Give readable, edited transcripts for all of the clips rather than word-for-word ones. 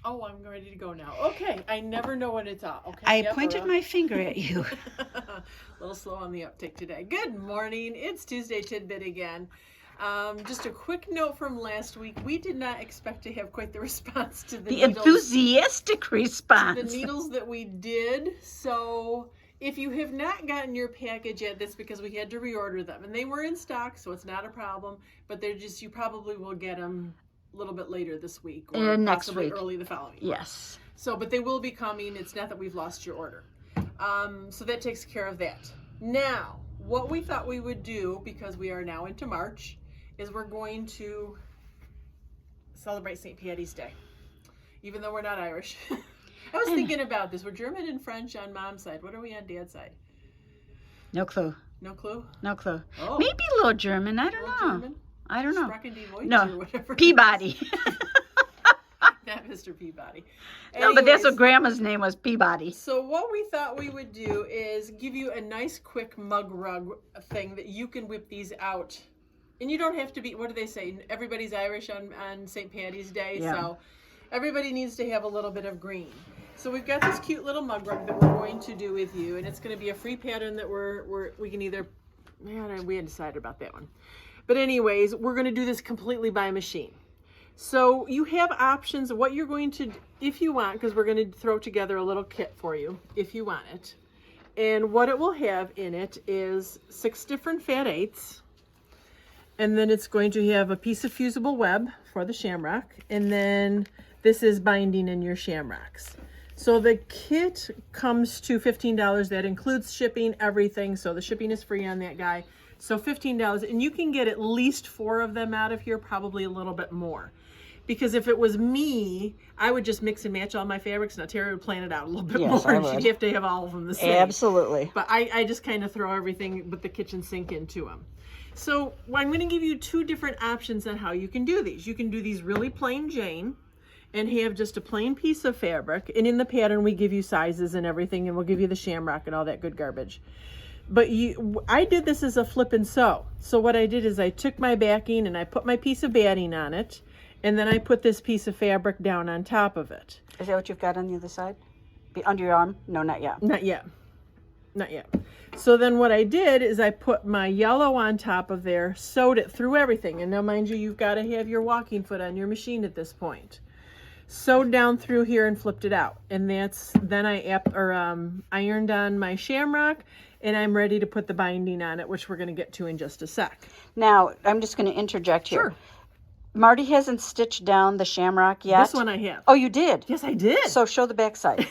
Oh, I'm ready to go now. Okay, I never know when it's off. Okay. I pointed my finger at you. A little slow on the uptick today. Good morning. It's Tuesday Tidbit again. Just a quick note from last week. We did not expect to have quite the response to the needles, enthusiastic response. to the needles that we did. So if you have not gotten your package yet, that's because we had to reorder them. And they were in stock, so it's not a problem. But they're just, you probably will get them a little bit later this week or next possibly week. early the following week. Yes. So, but they will be coming. It's not that we've lost your order. So that takes care of that. Now, what we thought we would do, because we are now into March, is we're going to celebrate St. Patty's Day, even though we're not Irish. I was thinking about this. We're German and French on mom's side. What are we on dad's side? No clue. No clue? No clue. Oh. Maybe a little German. I don't know. German? I don't know. No, or whatever. Peabody. Not Mr. Peabody. No, but that's Anyways, what Grandma's name was, Peabody. So what we thought we would do is give you a nice quick mug rug thing that you can whip these out. And you don't have to be, what do they say? Everybody's Irish on St. Patty's Day. Yeah. So everybody needs to have a little bit of green. So we've got this cute little mug rug that we're going to do with you. And it's going to be a free pattern that we can either, man, we hadn't decided about that one. But anyways, we're going to do this completely by machine. So you have options of what you're going to, if you want, because we're going to throw together a little kit for you, if you want it. And what it will have in it is 6 different fat 8s. And then it's going to have a piece of fusible web for the shamrock. And then this is binding in your shamrocks. So the kit comes to $15. That includes shipping, everything. So the shipping is free on that guy. So $15, and you can get at least 4 of them out of here, probably a little bit more. Because if it was me, I would just mix and match all my fabrics. Now Teri would plan it out a little bit more. She'd have to have all of them the same. Absolutely. But I just kind of throw everything with the kitchen sink into them. So I'm going to give you 2 different options on how you can do these. You can do these really plain Jane and have just a plain piece of fabric. And in the pattern, we give you sizes and everything, and we'll give you the shamrock and all that good garbage. But I did this as a flip and sew. So what I did is I took my backing and I put my piece of batting on it, and then I put this piece of fabric down on top of it. Is that what you've got on the other side? Under your arm? No, not yet. Not yet. Not yet. So then what I did is I put my yellow on top of there, sewed it through everything. And now mind you, you've got to have your walking foot on your machine at this point. Sewed down through here and flipped it out. And then I ironed on my shamrock, and I'm ready to put the binding on it, which we're going to get to in just a sec. Now, I'm just going to interject here. Sure. Marty hasn't stitched down the shamrock yet. This one I have. Oh, you did? Yes, I did. So show the back side.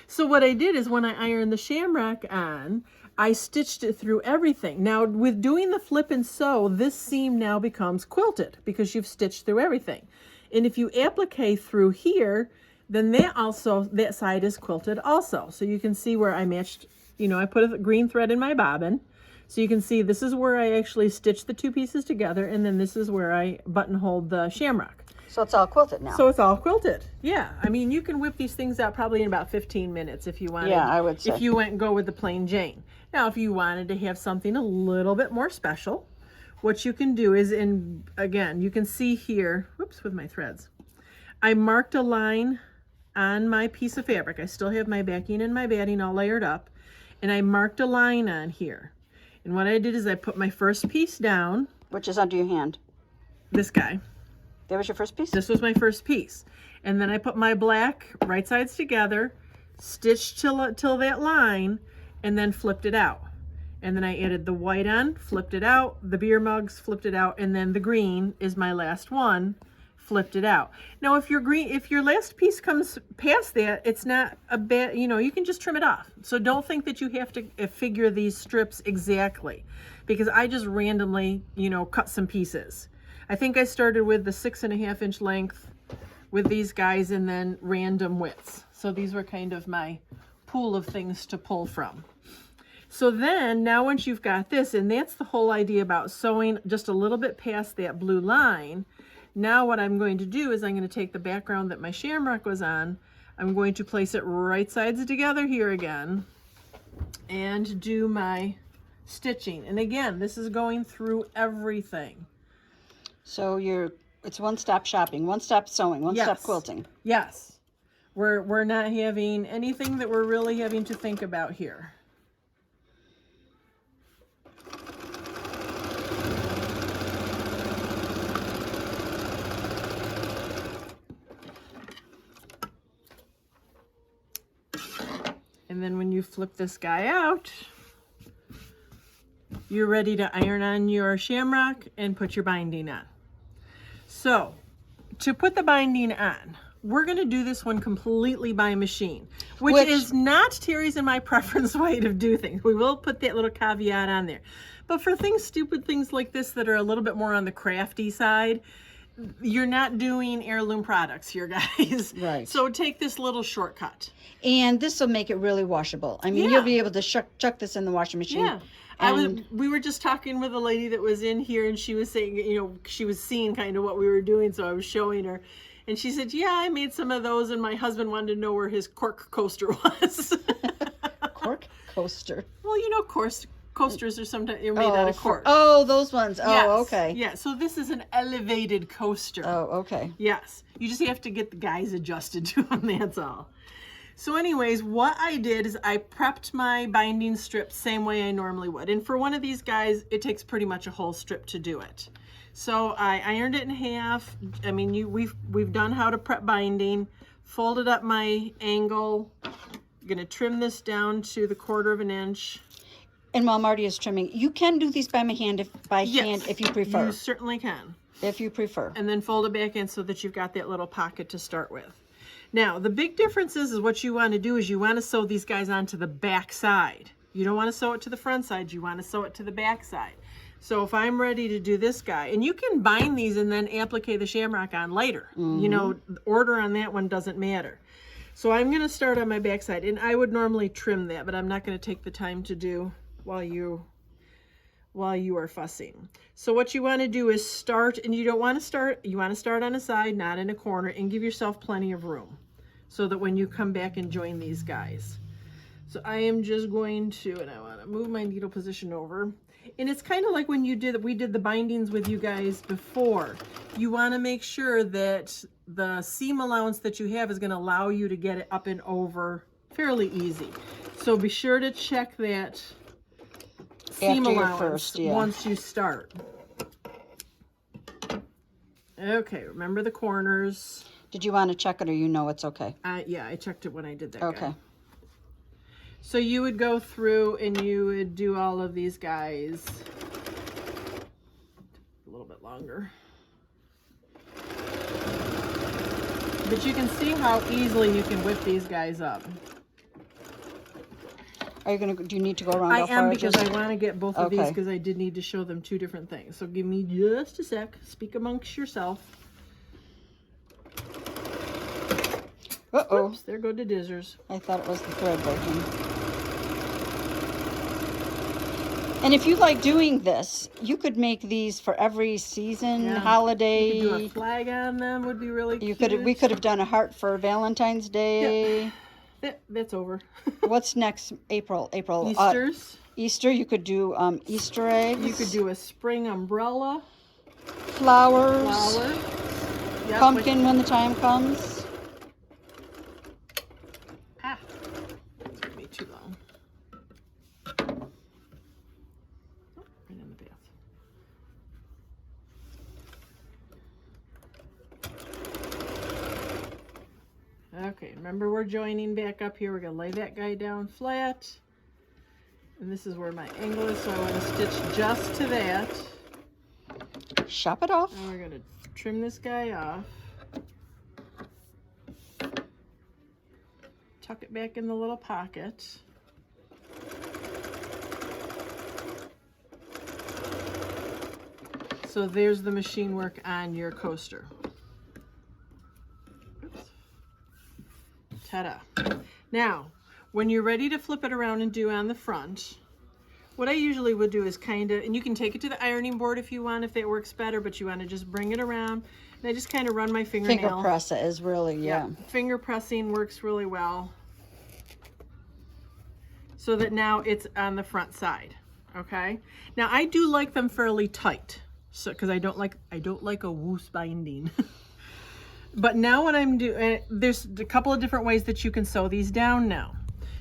So what I did is when I ironed the shamrock on, I stitched it through everything. Now, with doing the flip and sew, this seam now becomes quilted because you've stitched through everything. And if you applique through here, then that side is quilted also. So you can see where I matched, I put a green thread in my bobbin. So you can see this is where I actually stitched the 2 pieces together, and then this is where I buttonholed the shamrock. So it's all quilted now. So it's all quilted. Yeah. I mean, you can whip these things out probably in about 15 minutes if you wanted. Yeah, I would say. If you went and go with the plain Jane. Now, if you wanted to have something a little bit more special, what you can do is, again, you can see here, whoops, with my threads, I marked a line on my piece of fabric. I still have my backing and my batting all layered up, and I marked a line on here. And what I did is I put my first piece down. Which is under your hand? This guy. That was your first piece? This was my first piece. And then I put my black right sides together, stitched till that line, and then flipped it out. And then I added the white on, flipped it out, the beer mugs, flipped it out, and then the green is my last one, flipped it out. Now, if your last piece comes past that, it's not a bad, you can just trim it off. So don't think that you have to figure these strips exactly, because I just randomly, cut some pieces. I think I started with the 6.5 inch length with these guys and then random widths. So these were kind of my pool of things to pull from. So then, now once you've got this, and that's the whole idea about sewing just a little bit past that blue line, now what I'm going to do is I'm going to take the background that my shamrock was on, I'm going to place it right sides together here again, and do my stitching. And again, this is going through everything. So it's one-stop shopping, one-stop sewing, one-stop quilting. Yes. We're not having anything that we're really having to think about here. And then when you flip this guy out, you're ready to iron on your shamrock and put your binding on. So, to put the binding on, we're going to do this one completely by machine, which is not Teri's and my preference way to do things. We will put that little caveat on there. But for stupid things like this that are a little bit more on the crafty side, you're not doing heirloom products here, guys. Right. So take this little shortcut. And this will make it really washable. I mean, you'll be able to chuck this in the washing machine. Yeah. We were just talking with a lady that was in here, and she was saying, you know, she was seeing kind of what we were doing, so I was showing her. And she said, yeah, I made some of those, and my husband wanted to know where his cork coaster was. Cork coaster? Well, you know, coasters are sometimes made out of cork. Oh, those ones. Yes. Oh, okay. Yeah, so this is an elevated coaster. Oh, okay. Yes. You just have to get the guys adjusted to them, that's all. So anyways, what I did is I prepped my binding strip same way I normally would. And for one of these guys, it takes pretty much a whole strip to do it. So I ironed it in half. I mean, we've done how to prep binding. Folded up my angle. I'm gonna trim this down to the 1/4 inch. And while Marty is trimming, you can do these by hand if you prefer. You certainly can. If you prefer. And then fold it back in so that you've got that little pocket to start with. Now, the big difference is what you want to do is you want to sew these guys onto the back side. You don't want to sew it to the front side. You want to sew it to the back side. So if I'm ready to do this guy, and you can bind these and then applique the shamrock on later. You know, the order on that one doesn't matter. So I'm going to start on my back side, and I would normally trim that, but I'm not going to take the time to do while you are fussing. So what you want to do is start, and you want to start on a side, not in a corner, and give yourself plenty of room so that when you come back and join these guys. So I am just going to, and I want to move my needle position over. And it's kind of like when we did the bindings with you guys before. You want to make sure that the seam allowance that you have is going to allow you to get it up and over fairly easy. So be sure to check that seam allowance once you start. Okay, remember the corners. Did you want to check it, or you know it's okay? Yeah, I checked it when I did that. Okay. Guy. So you would go through and you would do all of these guys a little bit longer. But you can see how easily you can whip these guys up. Are you gonna? Do you need to go around? I am, because I want to get both of these, because I did need to show them two different things. So give me just a sec. Speak amongst yourself. Uh-oh. Oops, there go the dizzers. I thought it was the thread breaking. And if you like doing this, you could make these for every season, holiday. You could do a flag on them, would be really cute. We could have done a heart for Valentine's Day. Yep. That's over. What's next? April. Easter. You could do Easter eggs. You could do a spring umbrella. Flowers. Yep, Pumpkin when the time comes. That's gonna be too long. Oh, right in the bath. Okay, remember we're joining back up here. We're gonna lay that guy down flat. And this is where my angle is, so I want to stitch just to that. Shop it off. And we're gonna trim this guy off. Tuck it back in the little pocket. So there's the machine work on your coaster. Oops. Ta-da. Now, when you're ready to flip it around and do on the front, what I usually would do is kind of, and you can take it to the ironing board if you want, if that works better, but you want to just bring it around. And I just kind of run my fingernail. Finger press it is really, yeah. Finger pressing works really well. So that now it's on the front side, okay? Now I do like them fairly tight, so because I don't like a loose binding. But now what I'm doing, there's a couple of different ways that you can sew these down now.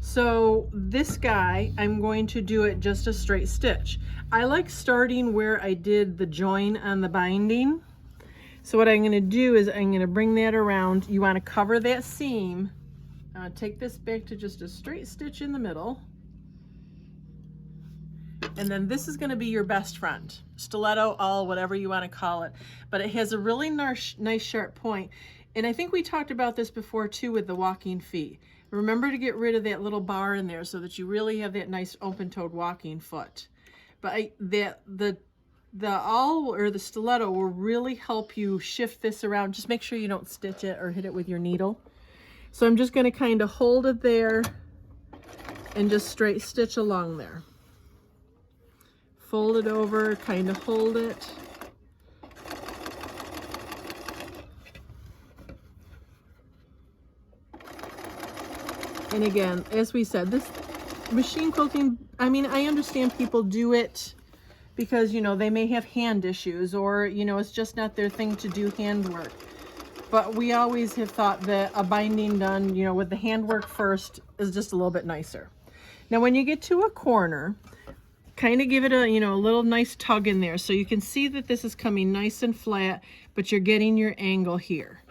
So this guy, I'm going to do it just a straight stitch. I like starting where I did the join on the binding. So what I'm going to do is I'm going to bring that around. You want to cover that seam. Take this back to just a straight stitch in the middle. And then this is going to be your best friend. Stiletto, awl, whatever you want to call it. But it has a really nice sharp point. And I think we talked about this before too with the walking feet. Remember to get rid of that little bar in there so that you really have that nice open-toed walking foot. But the awl or the stiletto will really help you shift this around. Just make sure you don't stitch it or hit it with your needle. So I'm just going to kind of hold it there and just straight stitch along there. Fold it over, kind of hold it. And again, as we said, this machine quilting, I mean, I understand people do it because, you know, they may have hand issues or, you know, it's just not their thing to do handwork. But we always have thought that a binding done, you know, with the handwork first is just a little bit nicer. Now, when you get to a corner, kind of give it a, you know, a little nice tug in there so you can see that this is coming nice and flat, but you're getting your angle here.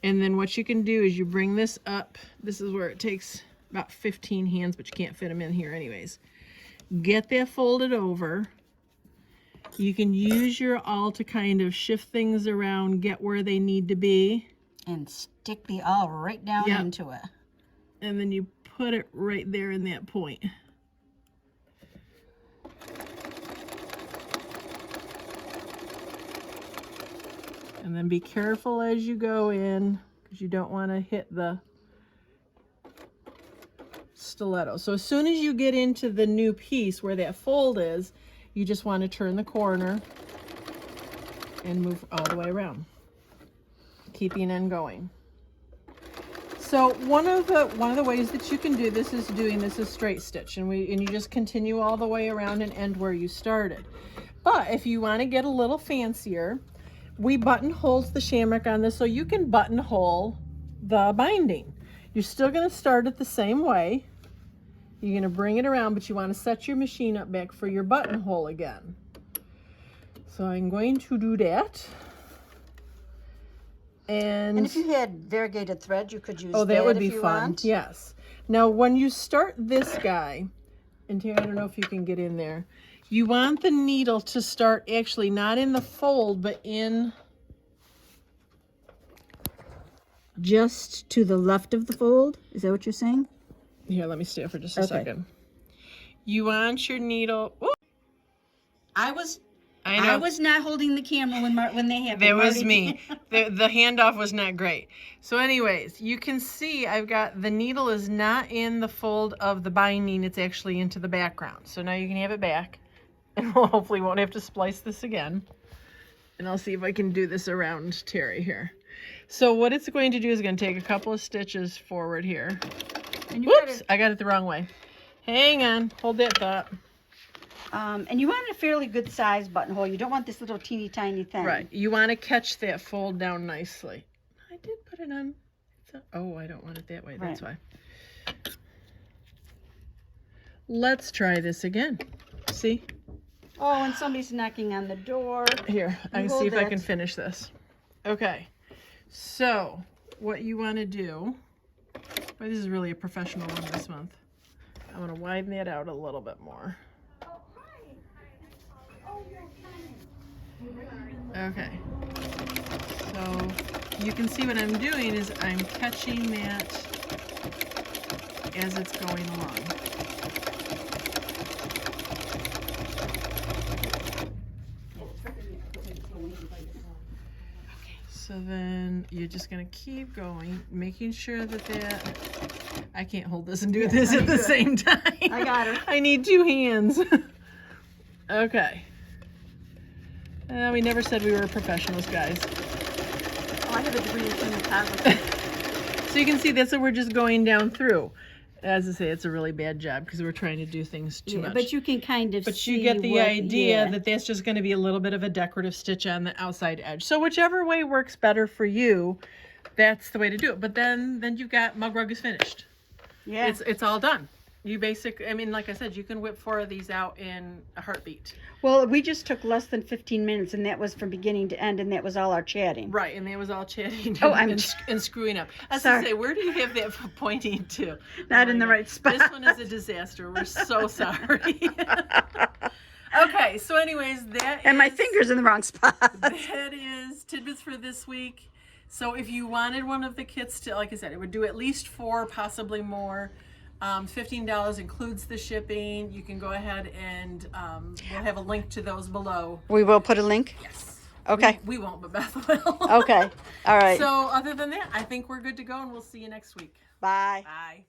And then what you can do is you bring this up. This is where it takes about 15 hands, but you can't fit them in here anyways. Get that folded over. You can use your awl to kind of shift things around, get where they need to be. And stick the awl right down into it. And then you put it right there in that point. And then be careful as you go in because you don't want to hit the stiletto. So as soon as you get into the new piece where that fold is, you just want to turn the corner and move all the way around, keeping on going. So one of the ways that you can do this is doing this as straight stitch, and you just continue all the way around and end where you started. But if you want to get a little fancier, we buttonholed the shamrock on this so you can buttonhole the binding. You're still going to start it the same way. You're going to bring it around, but you want to set your machine up back for your buttonhole again. So I'm going to do that. And if you had variegated thread, you could use that would be if you fun. want. Yes. Now, when you start this guy, and Terry, I don't know if you can get in there, you want the needle to start actually not in the fold, but in just to the left of the fold. Is that what you're saying? Here, let me stay for just a second. You want your needle. Ooh. I was not holding the camera when they happened. That was me. The handoff was not great. So anyways, you can see I've got the needle is not in the fold of the binding. It's actually into the background. So now you can have it back. And we'll hopefully won't have to splice this again. And I'll see if I can do this around Terry here. So what it's going to do is going to take a couple of stitches forward here. And whoops, I got it the wrong way. Hang on, hold that thought. And you want a fairly good size buttonhole. You don't want this little teeny tiny thing. Right. You want to catch that fold down nicely. I did put it on. Oh, I don't want it that way. That's why. Let's try this again. See? Oh, and somebody's knocking on the door. Here, I can see if I can finish this. Okay. So, what you want to do. Well, this is really a professional one this month. I'm going to widen that out a little bit more. Okay, so you can see what I'm doing is I'm catching that as it's going along. So then you're just going to keep going, making sure that I can't hold this and do this at the same time. I got her. I need two hands. Okay. We never said we were professionals, guys. Oh, I have a degree in cinematography. So you can see that's what we're just going down through. As I say, it's a really bad job because we're trying to do things too much. But you can kind of see you get the idea that that's just going to be a little bit of a decorative stitch on the outside edge. So whichever way works better for you, that's the way to do it. But then you've got mug rug is finished. Yeah. It's all done. You I mean, like I said, you can whip 4 of these out in a heartbeat. Well, we just took less than 15 minutes, and that was from beginning to end, and that was all our chatting. Right, and that was all chatting Oh, and screwing up. I was sorry. going to say, where do you have that pointing to? Not in the right spot. This one is a disaster. We're so sorry. Okay, so anyways, And my finger's in the wrong spot. That is Tidbits for this week. So if you wanted one of the kits to, like I said, it would do at least 4, possibly more. $15 includes the shipping. You can go ahead and we'll have a link to those below. We will put a link? Yes. Okay. We won't, but Beth will. Okay. All right. So other than that, I think we're good to go, and we'll see you next week. Bye. Bye.